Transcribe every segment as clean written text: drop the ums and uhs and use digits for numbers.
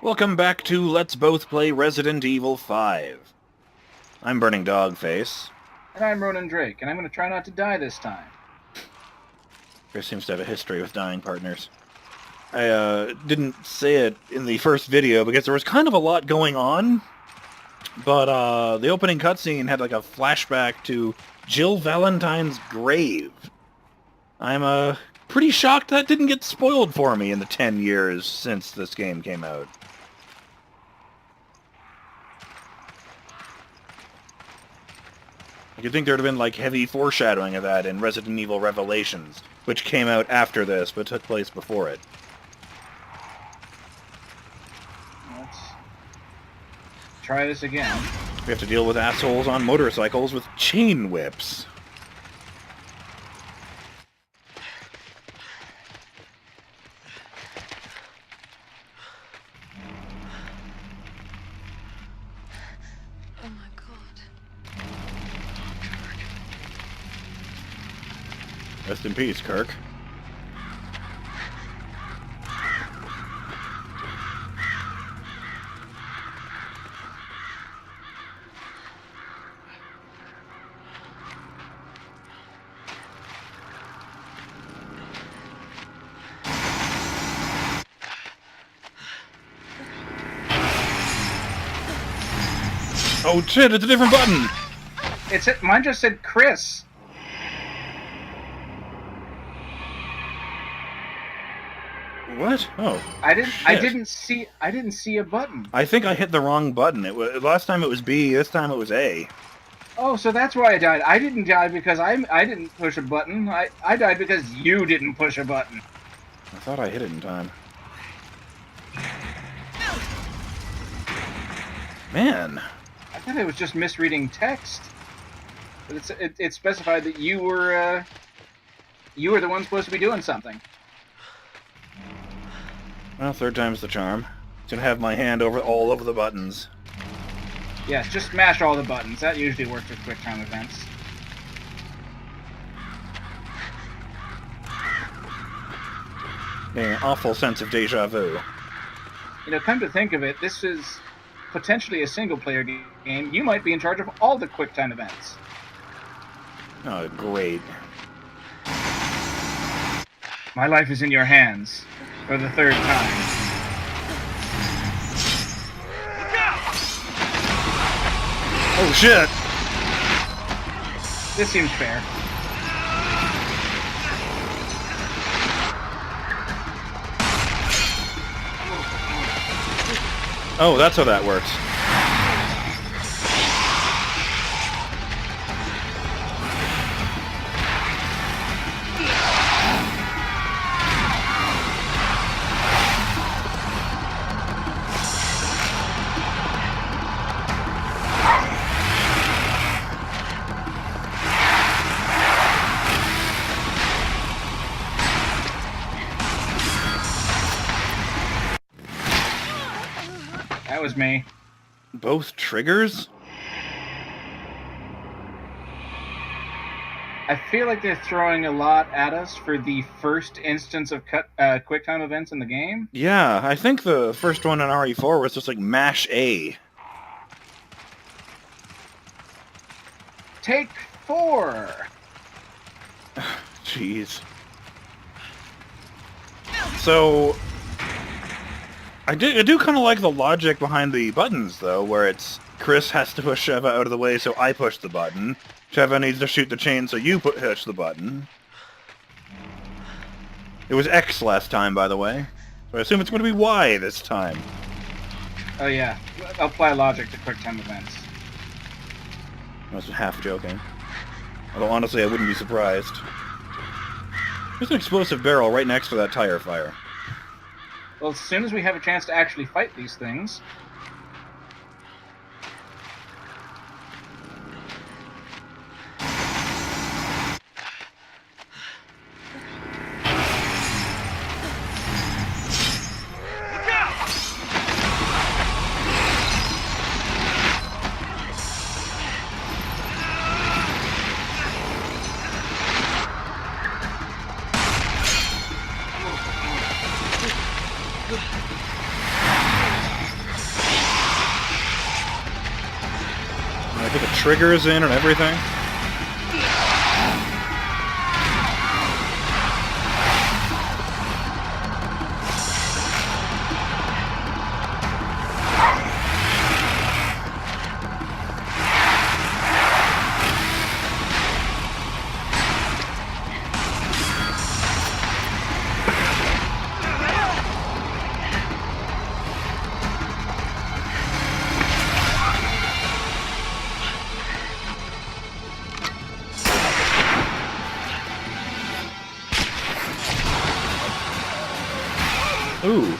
Welcome back to Let's Both Play Resident Evil 5. I'm BurningDogFace. And I'm Ronin Drake, and I'm going to try not to die this time. Chris seems to have a history with dying partners. I didn't say it in the first video because there was kind of a lot going on, but the opening cutscene had like a flashback to Jill Valentine's grave. I'm pretty shocked that didn't get spoiled for me in the 10 years since this game came out. You'd think there'd have been, like, heavy foreshadowing of that in Resident Evil Revelations, which came out after this, but took place before it. Let's try this again. We have to deal with assholes on motorcycles with chain whips. Oh my God. Rest in peace, Kirk. Oh shit, it's a different button! Mine just said Chris. What? Oh. I shit. didn't see a button. I think I hit the wrong button. Last time it was B, this time it was A. Oh, so that's why I died. I didn't die because I didn't push a button. I died because you didn't push a button. I thought I hit it in time. Man. I thought it was just misreading text. But it specified that you were the one supposed to be doing something. Well, third time's the charm. Gonna have my hand all over the buttons. Yes, just smash all the buttons. That usually works with quick time events. An awful sense of deja vu. You know, come to think of it, this is potentially a single-player game. You might be in charge of all the quick time events. Oh, great. My life is in your hands for the third time. Oh, shit! This seems fair. Oh, that's how that works. That was me. Both triggers? I feel like they're throwing a lot at us for the first instance of quick time events in the game. Yeah, I think the first one in RE4 was just like mash A. Take 4! Jeez. So, I do kind of like the logic behind the buttons, though, where it's Chris has to push Sheva out of the way, so I push the button. Sheva needs to shoot the chain, so you push the button. It was X last time, by the way. So I assume it's going to be Y this time. Oh yeah, apply logic to quick time events. I was half joking. Although honestly, I wouldn't be surprised. There's an explosive barrel right next to that tire fire. Well, as soon as we have a chance to actually fight these things... triggers in and everything. Ooh.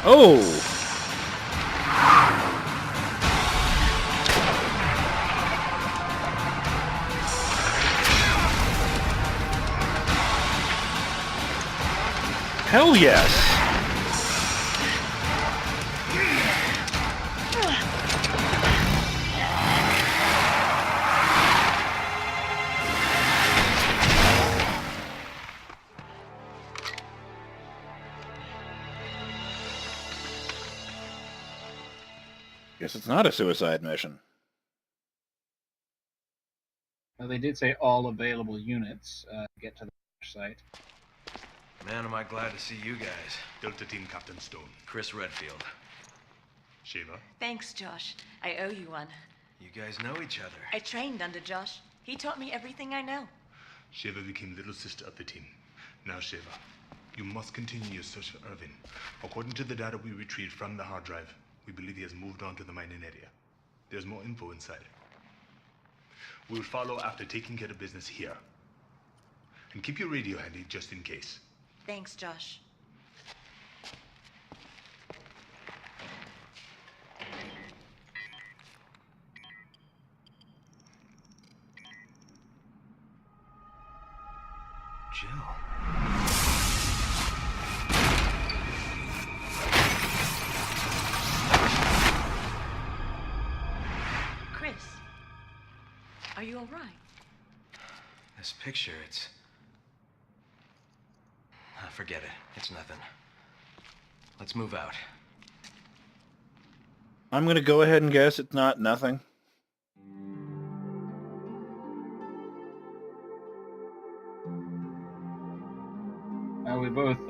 Oh! Hell yes! Guess it's not a suicide mission. Well, they did say all available units get to the site. Man, am I glad to see you guys. Delta Team Captain Stone. Chris Redfield. Sheva. Thanks, Josh. I owe you one. You guys know each other. I trained under Josh. He taught me everything I know. Sheva became little sister of the team. Now, Sheva, you must continue your search for Irvin. According to the data we retrieved from the hard drive, we believe he has moved on to the mining area. There's more info inside. We will follow after taking care of business here. And keep your radio handy just in case. Thanks, Josh. Jill. Chris, are you all right? This picture, it's... forget it. It's nothing. Let's move out. I'm gonna go ahead and guess it's not nothing. We both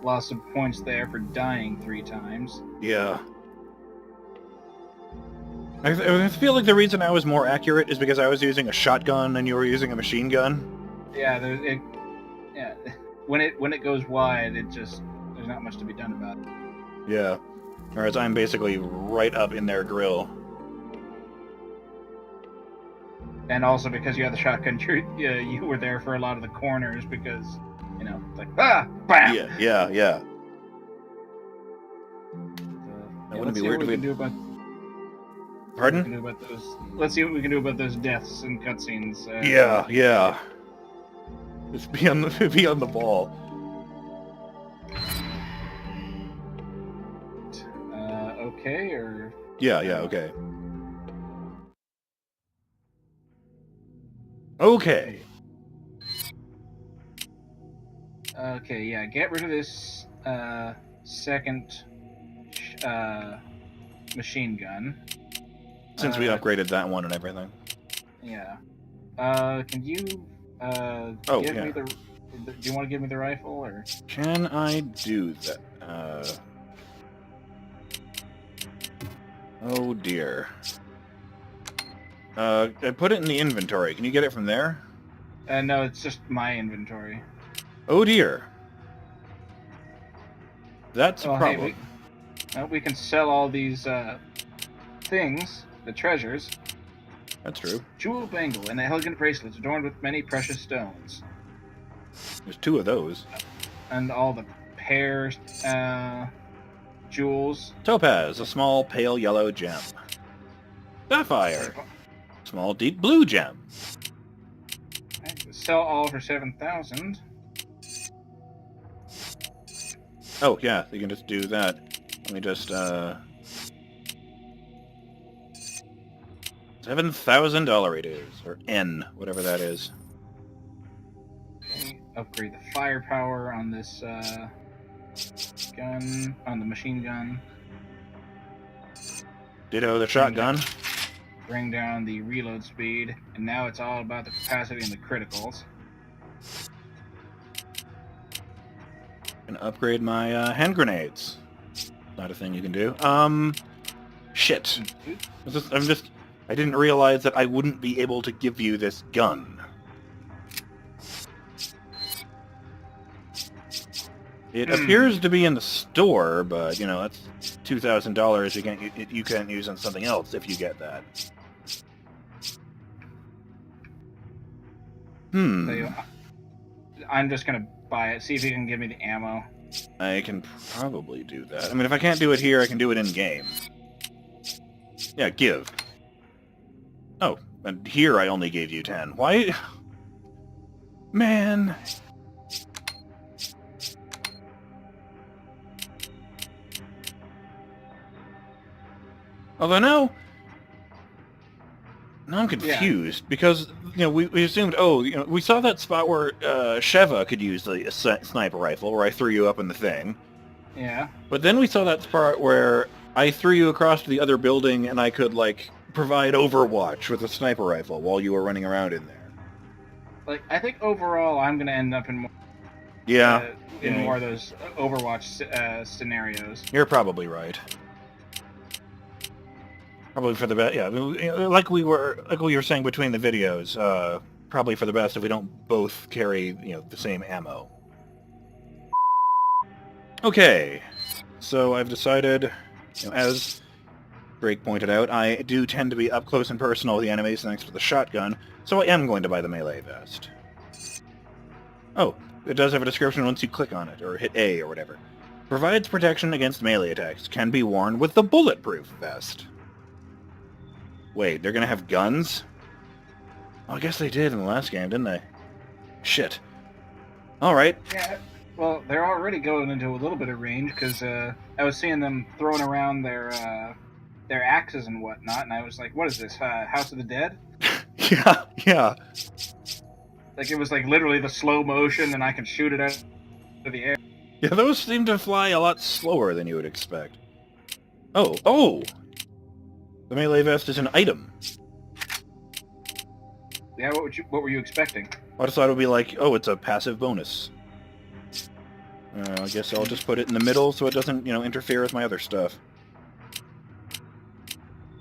lost some points there for dying 3 times. Yeah. I feel like the reason I was more accurate is because I was using a shotgun and you were using a machine gun. Yeah, yeah. When it goes wide, there's not much to be done about it. Yeah. Whereas I'm basically right up in their grill. And also because you had the shotgun, you were there for a lot of the corners because, you know, it's like, bam! Yeah. That wouldn't be weird if we... Pardon? Let's see what we can do about those deaths and cutscenes. Yeah. Just be on the ball. Okay, or... Yeah, okay. Okay. Okay, yeah, get rid of this second machine gun. Since we upgraded that one and everything. Yeah. Can you give me the... Do you want to give me the rifle, or...? Can I do that? Oh dear. I put it in the inventory. Can you get it from there? No, it's just my inventory. Oh dear. That's a problem. Hey, we can sell all these things, the treasures. That's true. Jewel bangle and elegant bracelets adorned with many precious stones. There's 2 of those. And all the pear jewels. Topaz, a small pale yellow gem. Sapphire, small deep blue gem. Sell all for 7,000. Oh yeah, you can just do that. Let me just $7,000 it is, or N, whatever that is. Okay, upgrade the firepower on this gun, on the machine gun. Ditto the shotgun. bring down the reload speed, and now it's all about the capacity and the criticals. Can upgrade my hand grenades. Not a thing you can do. Shit. I didn't realize that I wouldn't be able to give you this gun. It appears to be in the store, but, you know, that's $2,000 you can't use on something else if you get that. So I'm just gonna buy it, see if you can give me the ammo. I can probably do that. I mean, if I can't do it here, I can do it in-game. Yeah, give. Oh, and here I only gave you 10. Why? Man. Although now I'm confused, because, you know, we assumed, oh, you know, we saw that spot where Sheva could use the sniper rifle, where I threw you up in the thing. Yeah. But then we saw that spot where I threw you across to the other building and I could, like, provide overwatch with a sniper rifle while you were running around in there. Like, I think overall I'm gonna end up in more, more of those Overwatch scenarios. You're probably right. Probably for the best. Yeah, I mean, like we were saying between the videos. Probably for the best if we don't both carry, you know, the same ammo. Okay, so I've decided, you know, as Drake pointed out, I do tend to be up close and personal with the enemies thanks to the shotgun, so I am going to buy the melee vest. Oh, it does have a description once you click on it, or hit A or whatever. Provides protection against melee attacks. Can be worn with the bulletproof vest. Wait, they're gonna have guns? Oh, I guess they did in the last game, didn't they? Shit. Alright. Yeah, well, they're already going into a little bit of range, because I was seeing them throwing around their axes and whatnot, and I was like, what is this, House of the Dead? Yeah. Like, it was like literally the slow motion, and I can shoot it out of the air. Yeah, those seem to fly a lot slower than you would expect. Oh! The melee vest is an item. Yeah, what were you expecting? I just thought it would be like, oh, it's a passive bonus. I guess I'll just put it in the middle so it doesn't, you know, interfere with my other stuff.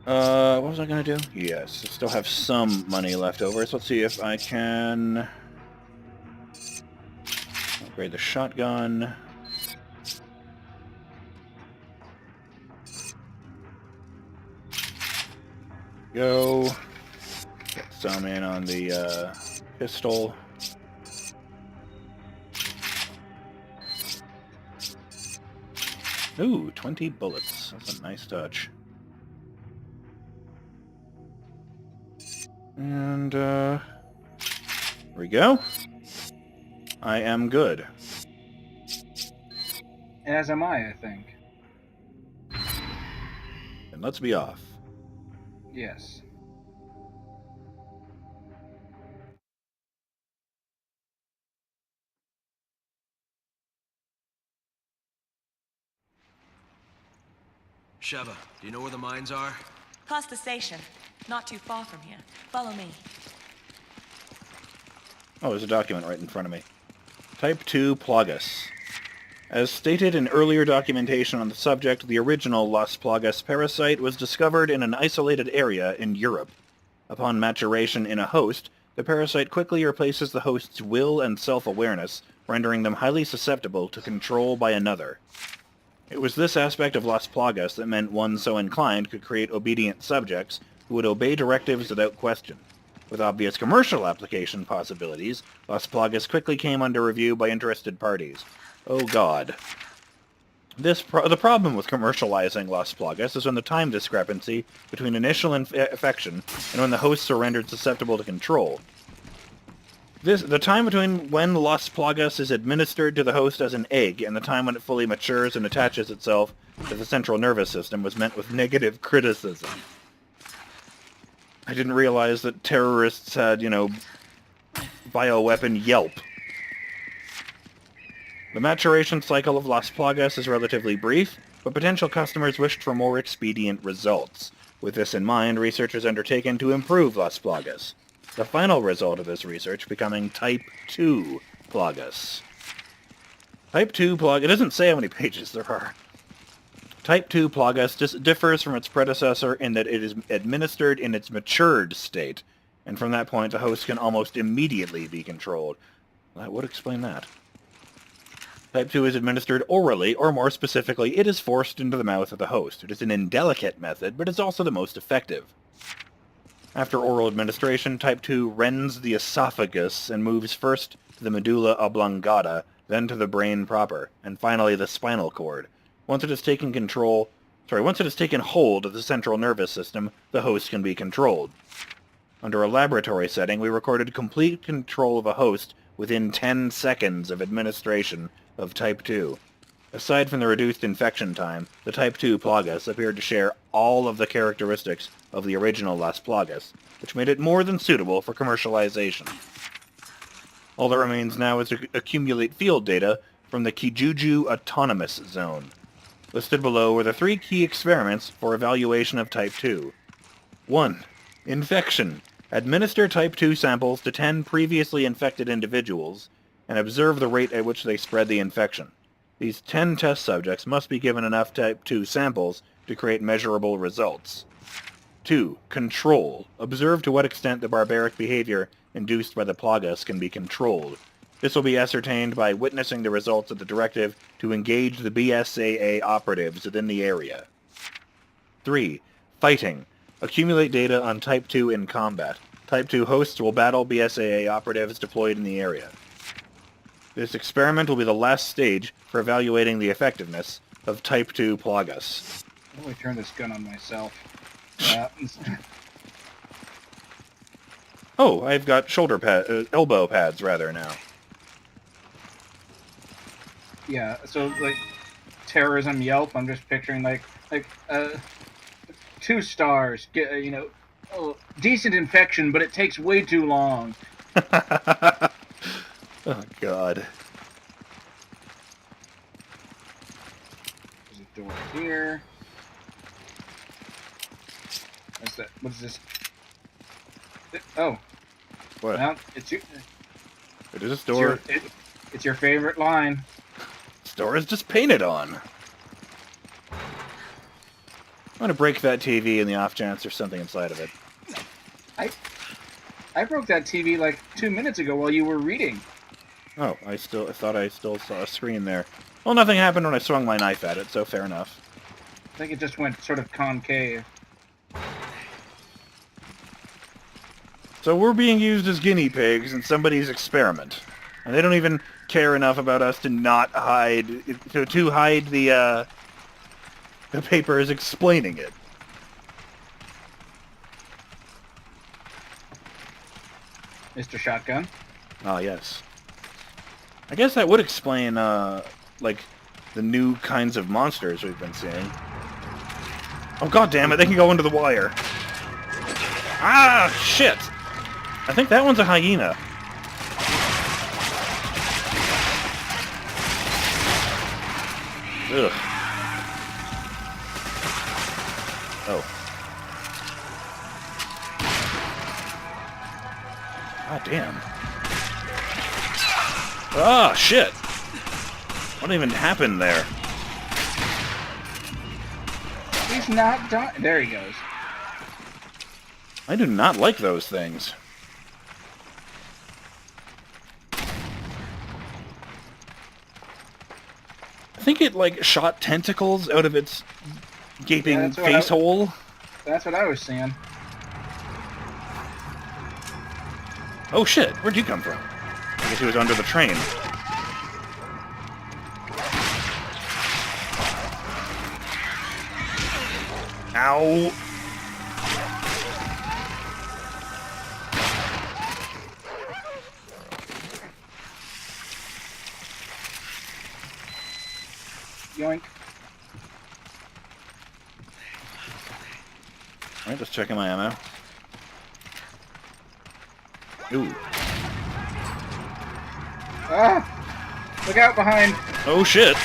What was I gonna do? Yes, I still have some money left over, so let's see if I can upgrade the shotgun. Go. Get some in on the pistol. Ooh, 20 bullets. That's a nice touch. And, here we go. I am good. As am I think. And let's be off. Yes. Sheva, do you know where the mines are? Past the station. Not too far from here. Follow me. Oh, there's a document right in front of me. Type 2 Plagas. As stated in earlier documentation on the subject, the original Las Plagas parasite was discovered in an isolated area in Europe. Upon maturation in a host, the parasite quickly replaces the host's will and self-awareness, rendering them highly susceptible to control by another. It was this aspect of Las Plagas that meant one so inclined could create obedient subjects who would obey directives without question. With obvious commercial application possibilities, Las Plagas quickly came under review by interested parties. Oh god. The problem with commercializing Las Plagas is when the time discrepancy between initial infection and when the hosts are rendered susceptible to control. The time between when Las Plagas is administered to the host as an egg and the time when it fully matures and attaches itself to the central nervous system was met with negative criticism. I didn't realize that terrorists had, you know, bioweapon Yelp. The maturation cycle of Las Plagas is relatively brief, but potential customers wished for more expedient results. With this in mind, research is undertaken to improve Las Plagas. The final result of this research becoming Type 2 Plagas. Type 2 Plagas... It doesn't say how many pages there are. Type 2 Plagas just differs from its predecessor in that it is administered in its matured state, and from that point the host can almost immediately be controlled. That would explain that. Type 2 is administered orally, or more specifically, it is forced into the mouth of the host. It is an indelicate method, but it's also the most effective. After oral administration, Type 2 rends the esophagus and moves first to the medulla oblongata, then to the brain proper, and finally the spinal cord. Once it has taken hold of the central nervous system, the host can be controlled. Under a laboratory setting, we recorded complete control of a host within 10 seconds of administration of Type 2. Aside from the reduced infection time, the Type 2 Plagas appeared to share all of the characteristics of the original Las Plagas, which made it more than suitable for commercialization. All that remains now is to accumulate field data from the Kijuju Autonomous Zone. Listed below are the 3 key experiments for evaluation of Type 2. 1. Infection. Administer Type 2 samples to 10 previously infected individuals and observe the rate at which they spread the infection. These 10 test subjects must be given enough Type 2 samples to create measurable results. 2. Control. Observe to what extent the barbaric behavior induced by the Plagas can be controlled. This will be ascertained by witnessing the results of the directive to engage the BSAA operatives within the area. 3. Fighting. Accumulate data on Type 2 in combat. Type 2 hosts will battle BSAA operatives deployed in the area. This experiment will be the last stage for evaluating the effectiveness of Type 2 Plagas. How do I turn this gun on myself? Oh, I've got elbow pads rather now. Yeah, so like terrorism Yelp, I'm just picturing like 2 stars, decent infection, but it takes way too long. Oh God. There's a door here. What's that? What is this? Oh. What? Well, it's your. It is a store. It's your favorite line. Store is just painted on. I'm gonna break that TV in the off chance there's something inside of it. I broke that TV like 2 minutes ago while you were reading. Oh, I thought I still saw a screen there. Well, nothing happened when I swung my knife at it, so fair enough. I think it just went sort of concave. So we're being used as guinea pigs in somebody's experiment. And they don't even care enough about us to not hide... to hide the papers explaining it. Mr. Shotgun? Ah, yes. I guess that would explain, like, the new kinds of monsters we've been seeing. Oh, God damn it, they can go into the wire. Ah, shit! I think that one's a hyena. Ugh. Oh. God damn. Ah, shit! What even happened there? He's not done. There he goes. I do not like those things. I think it, like, shot tentacles out of its gaping face hole. That's what I was seeing. Oh shit, where'd you come from? I guess he was under the train. Ow! Yoink. Alright, just checking my ammo. Ooh. Ah! Look out behind! Oh shit!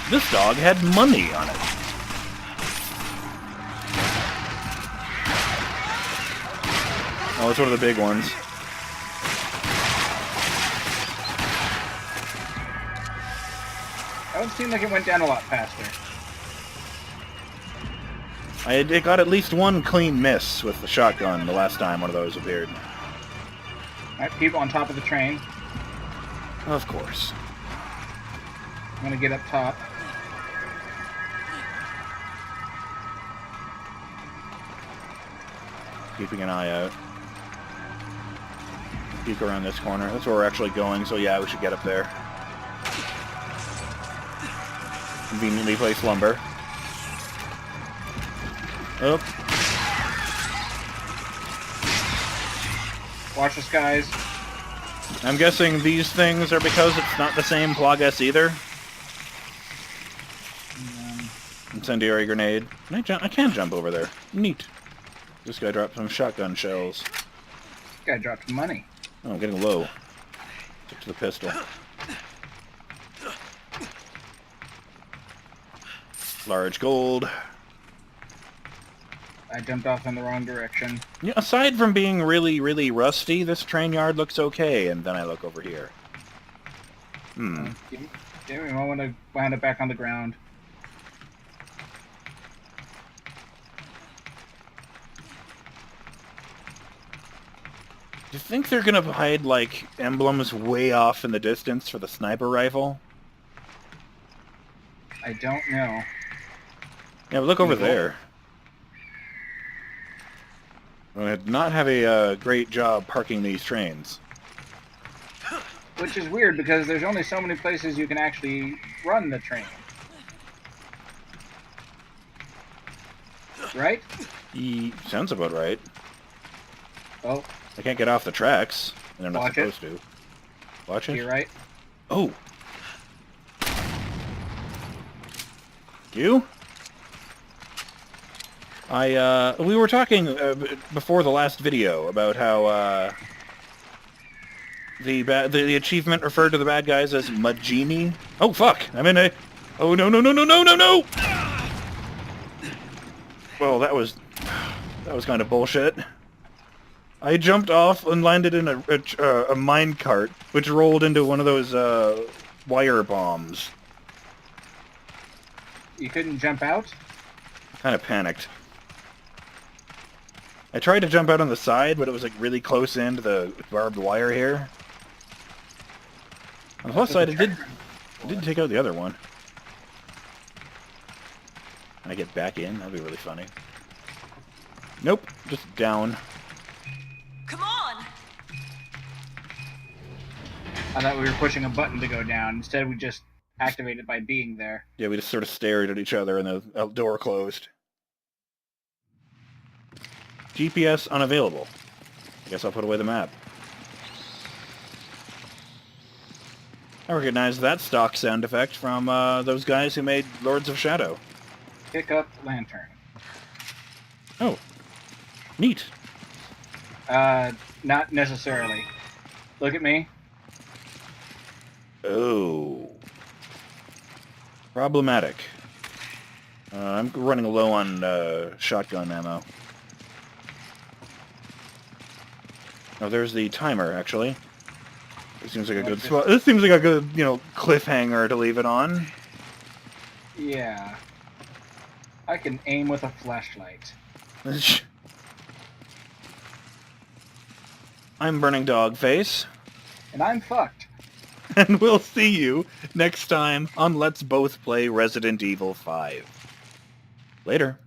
This dog had money on it. Oh, it's one of the big ones. That one seemed like it went down a lot faster. It got at least one clean miss with the shotgun the last time one of those appeared. Alright, people on top of the train. Of course. I'm gonna get up top. Keeping an eye out. Peek around this corner. That's where we're actually going, so yeah, we should get up there. Conveniently placed lumber. Oh. Watch the skies. I'm guessing these things are because it's not the same Plagas either. Incendiary grenade. Can I jump? I can jump over there. Neat. This guy dropped some shotgun shells. This guy dropped money. Oh, I'm getting low. Stick to the pistol. Large gold. I jumped off in the wrong direction. Yeah, aside from being really, really rusty, this train yard looks okay, and then I look over here. Give me a moment to wind up back on the ground. Do you think they're gonna hide, like, emblems way off in the distance for the sniper rifle? I don't know. Yeah, but look over there. We did not have a great job parking these trains. Which is weird because there's only so many places you can actually run the train. Right? Sounds about right. Oh, I can't get off the tracks, and I'm not Watch it. supposed to. Watch it? you're right. Oh! You? We were talking before the last video about how the achievement referred to the bad guys as Majini. Oh fuck! I'm in a. Oh no no no no no no no! Well, that was kind of bullshit. I jumped off and landed in a mine cart, which rolled into one of those wire bombs. You couldn't jump out? Kind of panicked. I tried to jump out on the side, but it was like really close into the barbed wire here. On the plus side, it did take out the other one. Can I get back in? That'd be really funny. Nope, just down. Come on! I thought we were pushing a button to go down. Instead, we just activated by being there. Yeah, we just sort of stared at each other and the door closed. GPS unavailable. I guess I'll put away the map. I recognize that stock sound effect from those guys who made Lords of Shadow. Pick up lantern. Oh. Neat. Not necessarily. Look at me. Oh. Problematic. I'm running low on shotgun ammo. Oh, there's the timer, actually. This seems like a good spot. This seems like a good, cliffhanger to leave it on. Yeah. I can aim with a flashlight. I'm BurningDogFace. And I'm fucked. And we'll see you next time on Let's Both Play Resident Evil 5. Later.